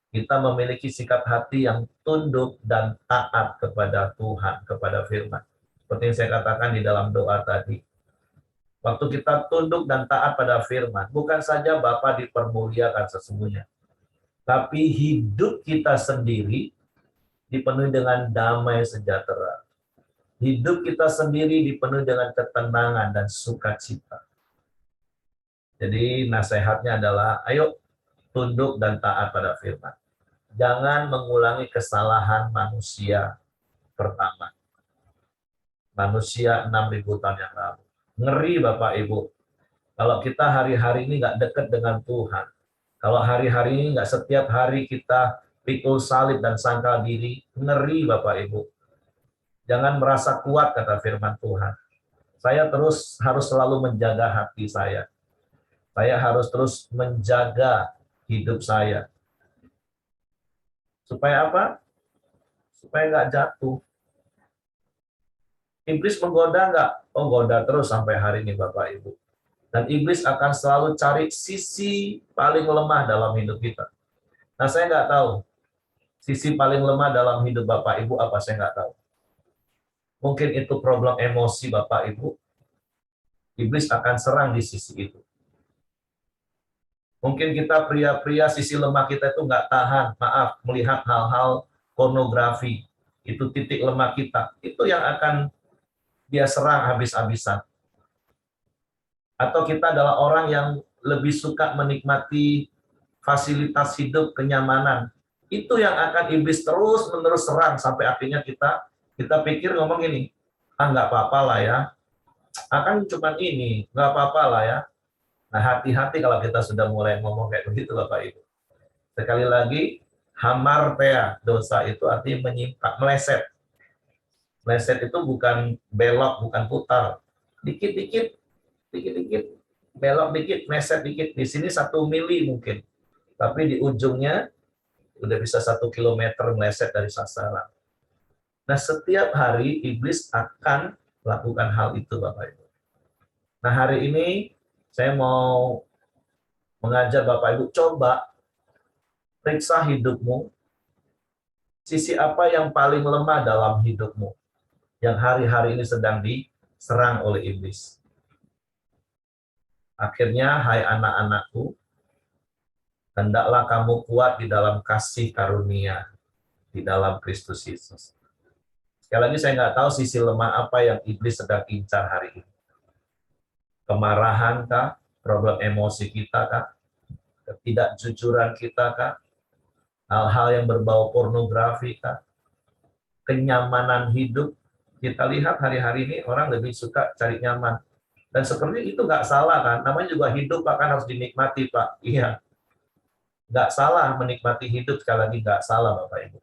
Kita memiliki sikap hati yang tunduk dan taat kepada Tuhan, kepada firman. Seperti yang saya katakan di dalam doa tadi. Waktu kita tunduk dan taat pada firman, bukan saja Bapa dipermuliakan sesungguhnya, tapi hidup kita sendiri dipenuhi dengan damai sejahtera. Hidup kita sendiri dipenuhi dengan ketenangan dan sukacita. Jadi nasihatnya adalah, ayo tunduk dan taat pada firman. Jangan mengulangi kesalahan manusia pertama. Manusia 6.000 tahun yang lalu. Ngeri Bapak Ibu. Kalau kita hari-hari ini nggak dekat dengan Tuhan. Kalau hari-hari ini nggak setiap hari kita pikul salib dan sangkal diri. Ngeri Bapak Ibu. Jangan merasa kuat kata firman Tuhan. Saya terus harus selalu menjaga hati saya. Saya harus terus menjaga hidup saya. Supaya apa? supaya nggak jatuh. Iblis menggoda nggak? Oh, goda terus sampai hari ini Bapak Ibu. Dan iblis akan selalu cari sisi paling lemah dalam hidup kita. Nah, saya nggak tahu sisi paling lemah dalam hidup Bapak Ibu apa, saya nggak tahu. Mungkin itu problem emosi Bapak Ibu. Iblis akan serang di sisi itu. Mungkin kita pria-pria sisi lemah kita itu nggak tahan, maaf, melihat hal-hal pornografi. Itu titik lemah kita. Itu yang akan dia serang habis-habisan. Atau kita adalah orang yang lebih suka menikmati fasilitas hidup, kenyamanan. Itu yang akan iblis terus-menerus serang sampai akhirnya kita pikir ngomong ini, ah nggak apa-apa lah ya, akan cuma ini, nggak apa-apa lah ya. Nah, hati-hati kalau kita sudah mulai ngomong kayak begitu Bapak Ibu. Sekali lagi, hamartia, dosa itu artinya menyimpang, meleset. Meleset itu bukan belok, bukan putar. Dikit-dikit, dikit-dikit, belok dikit, meleset dikit. Di sini 1 mili mungkin. Tapi di ujungnya udah bisa 1 kilometer meleset dari sasaran. Nah, setiap hari iblis akan melakukan hal itu Bapak Ibu. Nah, hari ini saya mau mengajar Bapak Ibu, coba periksa hidupmu, sisi apa yang paling lemah dalam hidupmu, yang hari-hari ini sedang diserang oleh iblis. Akhirnya, hai anak-anakku, hendaklah kamu kuat di dalam kasih karunia, di dalam Kristus Yesus. Sekali lagi, saya nggak tahu sisi lemah apa yang iblis sedang incar hari ini. Kemarahan kah? Problem emosi kita kah? Ketidakjujuran kita kah? Hal-hal yang berbau pornografi kah? Kenyamanan hidup. Kita lihat hari-hari ini orang lebih suka cari nyaman. Dan seperti itu nggak salah kan? Namanya juga hidup Pak, kan harus dinikmati Pak. Iya, nggak salah menikmati hidup, sekali lagi nggak salah Bapak Ibu.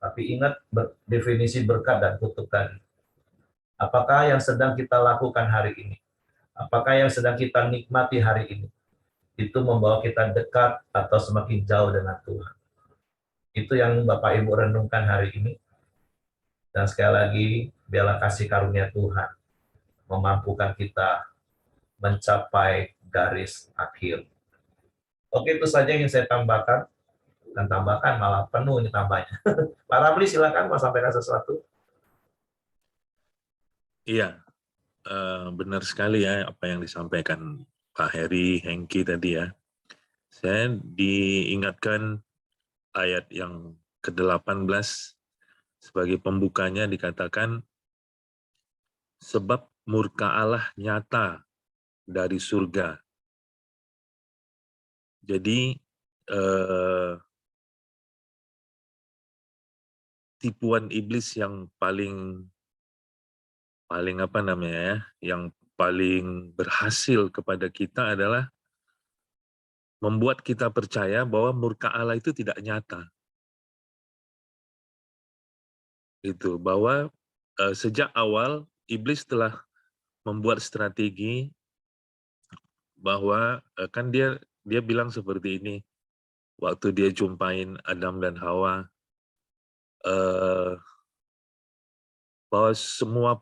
Tapi ingat definisi berkat dan kutuk tadi. Apakah yang sedang kita lakukan hari ini? Apakah yang sedang kita nikmati hari ini? Itu membawa kita dekat atau semakin jauh dengan Tuhan. Itu yang Bapak Ibu renungkan hari ini. Dan sekali lagi, biarlah kasih karunia Tuhan memampukan kita mencapai garis akhir. Oke, itu saja yang saya tambahkan. Dan tambahkan, malah penuh ini tambahnya. Pak Ramli, silakan mau sampaikan sesuatu. Iya, benar sekali ya apa yang disampaikan Pak Heri, Hengki tadi ya. Saya diingatkan ayat yang ke-18 sebagai pembukanya dikatakan, sebab murka Allah nyata dari surga. Jadi tipuan iblis yang paling apa namanya ya, yang paling berhasil kepada kita adalah membuat kita percaya bahwa murka Allah itu tidak nyata. Itu bahwa sejak awal iblis telah membuat strategi bahwa kan dia bilang seperti ini waktu dia jumpain Adam dan Hawa, bahwa semua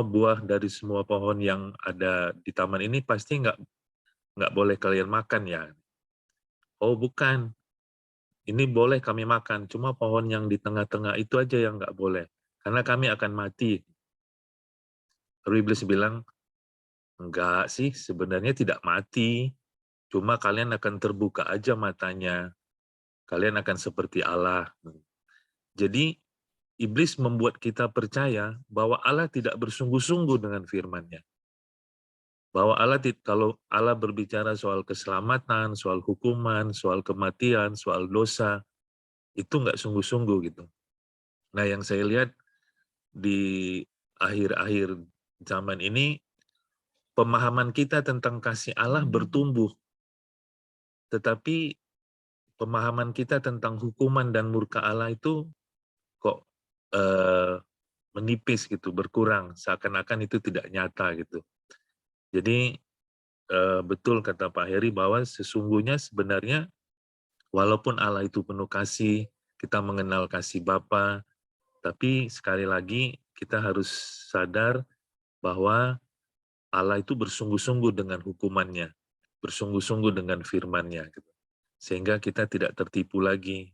buah dari semua pohon yang ada di taman ini pasti nggak boleh kalian makan ya. Oh bukan, ini boleh kami makan, cuma pohon yang di tengah-tengah itu aja yang nggak boleh, karena kami akan mati. Lalu iblis bilang, enggak sih, sebenarnya tidak mati, cuma kalian akan terbuka aja matanya, kalian akan seperti Allah. Jadi iblis membuat kita percaya bahwa Allah tidak bersungguh-sungguh dengan firman-Nya. Bahwa kalau Allah berbicara soal keselamatan, soal hukuman, soal kematian, soal dosa, itu nggak sungguh-sungguh gitu. Nah, yang saya lihat di akhir-akhir zaman ini, pemahaman kita tentang kasih Allah bertumbuh, tetapi pemahaman kita tentang hukuman dan murka Allah itu kok menipis gitu, berkurang, seakan-akan itu tidak nyata gitu. Jadi betul kata Pak Heri bahwa sesungguhnya sebenarnya walaupun Allah itu penuh kasih, kita mengenal kasih Bapa, tapi sekali lagi kita harus sadar bahwa Allah itu bersungguh-sungguh dengan hukumannya, bersungguh-sungguh dengan firman-Nya, gitu. Sehingga kita tidak tertipu lagi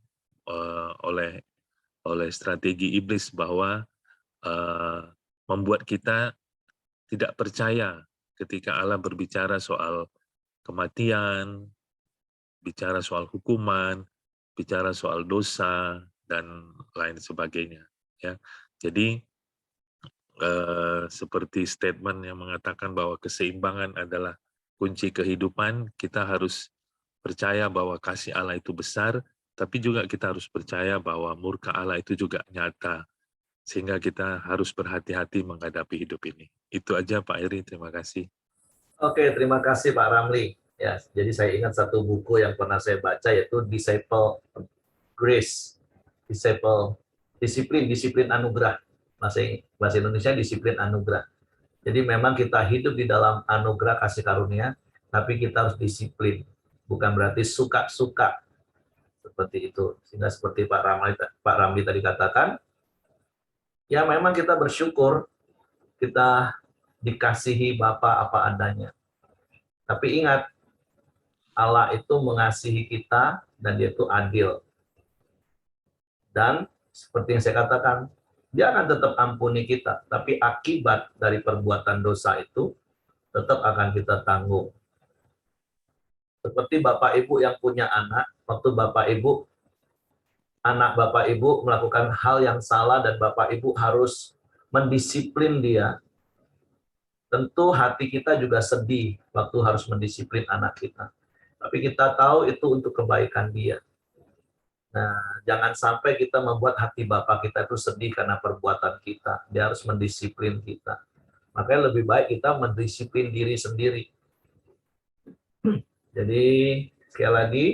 oleh strategi iblis bahwa membuat kita tidak percaya ketika Allah berbicara soal kematian, bicara soal hukuman, bicara soal dosa, dan lain sebagainya. Ya, jadi seperti statement yang mengatakan bahwa keseimbangan adalah kunci kehidupan, kita harus percaya bahwa kasih Allah itu besar, tapi juga kita harus percaya bahwa murka Allah itu juga nyata, sehingga kita harus berhati-hati menghadapi hidup ini. Itu aja Pak Eri, terima kasih. Oke, terima kasih Pak Ramli. Ya, jadi saya ingat satu buku yang pernah saya baca, yaitu Disciple Grace, disiplin anugerah. Bahasa Indonesia disiplin anugerah. Jadi memang kita hidup di dalam anugerah kasih karunia, tapi kita harus disiplin. Bukan berarti suka-suka seperti itu. Sehingga seperti Pak Ramli tadi katakan, ya memang kita bersyukur kita dikasihi Bapa apa adanya. Tapi ingat, Allah itu mengasihi kita dan Dia itu adil. Dan seperti yang saya katakan, Dia akan tetap ampuni kita, tapi akibat dari perbuatan dosa itu tetap akan kita tanggung. Seperti Bapak Ibu yang punya anak, waktu anak Bapak Ibu melakukan hal yang salah dan Bapak Ibu harus mendisiplin dia, tentu hati kita juga sedih waktu harus mendisiplin anak kita. Tapi kita tahu itu untuk kebaikan dia. Nah, jangan sampai kita membuat hati Bapak kita itu sedih karena perbuatan kita. Dia harus mendisiplin kita. Makanya lebih baik kita mendisiplin diri sendiri. Jadi, sekali lagi,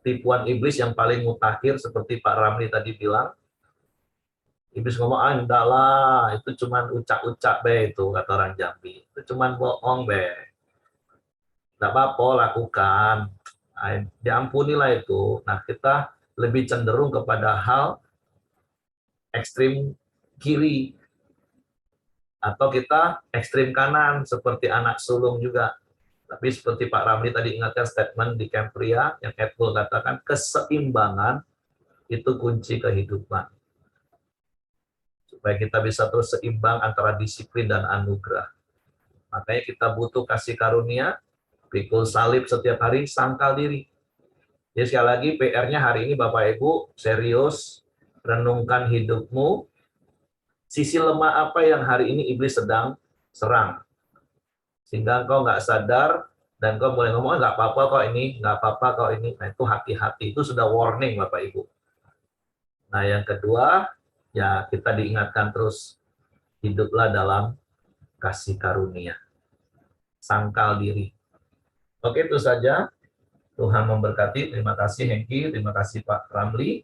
tipuan iblis yang paling mutakhir seperti Pak Ramli tadi bilang, iblis ngomong, enggak lah, itu cuman ucap-ucap be itu, kata orang Jambi. Itu cuman bohong be. Enggak apa-apa, lakukan. Diampunilah itu. Nah, kita lebih cenderung kepada hal ekstrim kiri. Atau kita ekstrim kanan, seperti anak sulung juga. Tapi seperti Pak Ramli tadi ingatkan statement di Camp Pria, yang Edwul katakan, keseimbangan itu kunci kehidupan. Supaya kita bisa terus seimbang antara disiplin dan anugerah. Makanya kita butuh kasih karunia, pikul salib setiap hari, sangkal diri. Jadi sekali lagi PR-nya hari ini Bapak Ibu, serius, renungkan hidupmu, sisi lemah apa yang hari ini iblis sedang serang. Sehingga engkau nggak sadar, dan engkau boleh ngomong, nggak apa-apa kok ini, nggak apa-apa kok ini. Nah itu hati-hati, itu sudah warning Bapak Ibu. Nah yang kedua, ya kita diingatkan terus, hiduplah dalam kasih karunia. Sangkal diri. Oke, itu saja. Tuhan memberkati. Terima kasih Hengki, terima kasih Pak Ramli.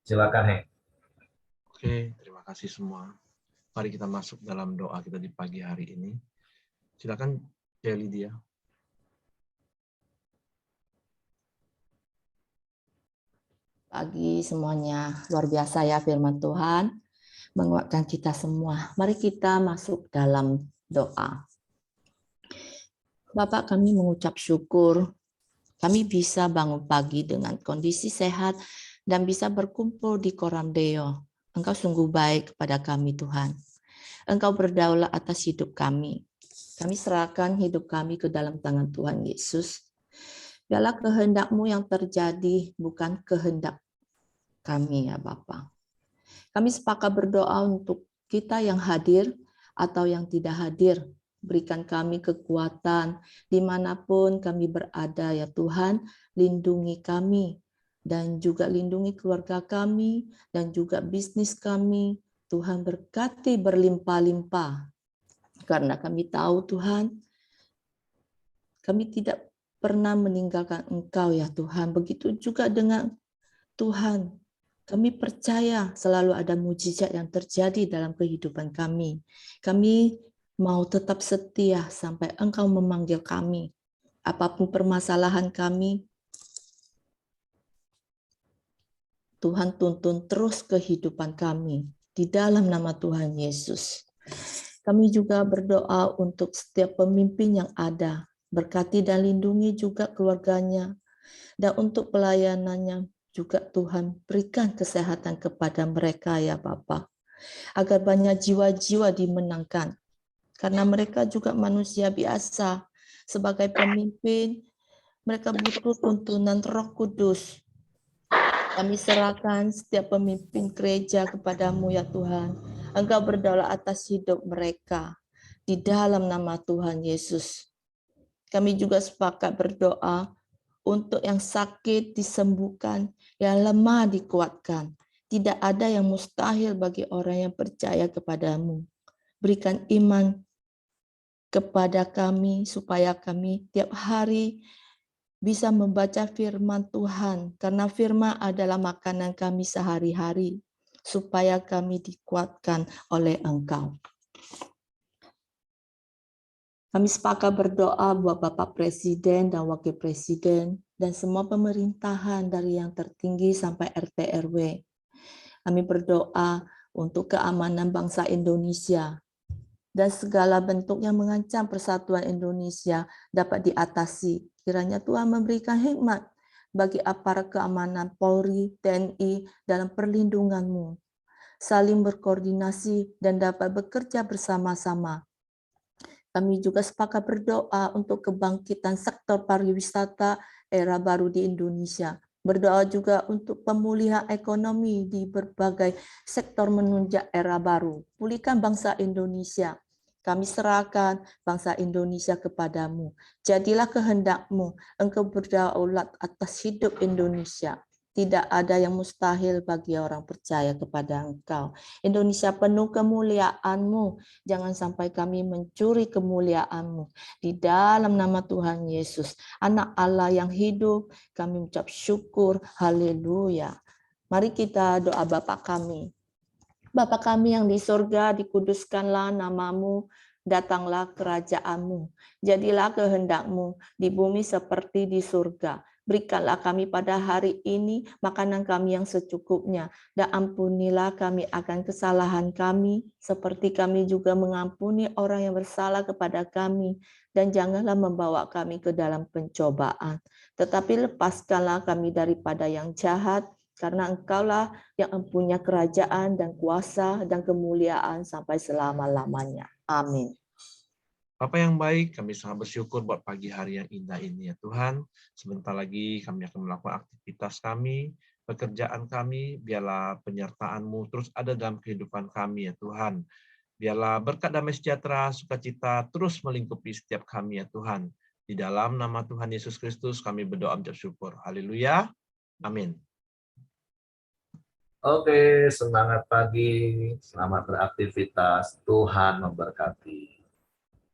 Silakan Heng. Oke, terima kasih semua. Mari kita masuk dalam doa kita di pagi hari ini. Silakan Lydia. Pagi semuanya, luar biasa ya firman Tuhan, menguatkan kita semua. Mari kita masuk dalam doa. Bapak, kami mengucap syukur, kami bisa bangun pagi dengan kondisi sehat dan bisa berkumpul di Koram Deo. Engkau sungguh baik kepada kami Tuhan. Engkau berdaulat atas hidup kami. Kami serahkan hidup kami ke dalam tangan Tuhan Yesus. Biarlah kehendak-Mu yang terjadi, bukan kehendak kami ya Bapa. Kami sepakat berdoa untuk kita yang hadir atau yang tidak hadir. Berikan kami kekuatan dimanapun kami berada ya Tuhan. Lindungi kami dan juga lindungi keluarga kami dan juga bisnis kami. Tuhan berkati berlimpah-limpah. Karena kami tahu Tuhan, kami tidak pernah meninggalkan Engkau ya Tuhan. Begitu juga dengan Tuhan. Kami percaya selalu ada mujizat yang terjadi dalam kehidupan kami. Kami mau tetap setia sampai Engkau memanggil kami. Apapun permasalahan kami, Tuhan tuntun terus kehidupan kami di dalam nama Tuhan Yesus. Kami juga berdoa untuk setiap pemimpin yang ada. Berkati dan lindungi juga keluarganya. Dan untuk pelayanannya juga Tuhan berikan kesehatan kepada mereka ya Bapa. Agar banyak jiwa-jiwa dimenangkan. Karena mereka juga manusia biasa. Sebagai pemimpin, mereka butuh tuntunan Roh Kudus. Kami serahkan setiap pemimpin gereja kepadamu ya Tuhan. Engkau berdaulat atas hidup mereka. Di dalam nama Tuhan Yesus. Kami juga sepakat berdoa untuk yang sakit disembuhkan, yang lemah dikuatkan. Tidak ada yang mustahil bagi orang yang percaya kepadamu. Berikan iman kepada kami supaya kami tiap hari bisa membaca firman Tuhan, karena firman adalah makanan kami sehari-hari, supaya kami dikuatkan oleh Engkau. Kami sepakat berdoa buat Bapak Presiden dan Wakil Presiden dan semua pemerintahan dari yang tertinggi sampai RT RW. Kami berdoa untuk keamanan bangsa Indonesia dan segala bentuk yang mengancam persatuan Indonesia dapat diatasi. Kiranya Tuhan memberikan hikmat bagi aparat keamanan Polri, TNI dalam perlindungan-Mu, saling berkoordinasi dan dapat bekerja bersama-sama. Kami juga sepakat berdoa untuk kebangkitan sektor pariwisata era baru di Indonesia. Berdoa juga untuk pemulihan ekonomi di berbagai sektor menunjang era baru. Pulihkan bangsa Indonesia. Kami serahkan bangsa Indonesia kepadamu. Jadilah kehendak-Mu. Engkau berdaulat atas hidup Indonesia. Tidak ada yang mustahil bagi orang percaya kepada Engkau. Indonesia penuh kemuliaan-Mu. Jangan sampai kami mencuri kemuliaan-Mu. Di dalam nama Tuhan Yesus, Anak Allah yang hidup, kami ucap syukur. Haleluya. Mari kita doa Bapa kami. Bapa kami yang di surga, dikuduskanlah nama-Mu, datanglah kerajaan-Mu. Jadilah kehendak-Mu di bumi seperti di surga. Berikanlah kami pada hari ini makanan kami yang secukupnya, dan ampunilah kami akan kesalahan kami, seperti kami juga mengampuni orang yang bersalah kepada kami, dan janganlah membawa kami ke dalam pencobaan, tetapi lepaskanlah kami daripada yang jahat, karena Engkaulah yang mempunyai kerajaan dan kuasa dan kemuliaan sampai selama-lamanya. Amin. Bapa yang baik, kami sangat bersyukur buat pagi hari yang indah ini ya Tuhan. Sebentar lagi kami akan melakukan aktivitas kami, pekerjaan kami, biarlah penyertaan-Mu terus ada dalam kehidupan kami ya Tuhan. Biarlah berkat damai sejahtera, sukacita terus melingkupi setiap kami ya Tuhan. Di dalam nama Tuhan Yesus Kristus kami berdoa mengucap syukur. Haleluya. Amin. Oke, semangat pagi, selamat beraktivitas, Tuhan memberkati.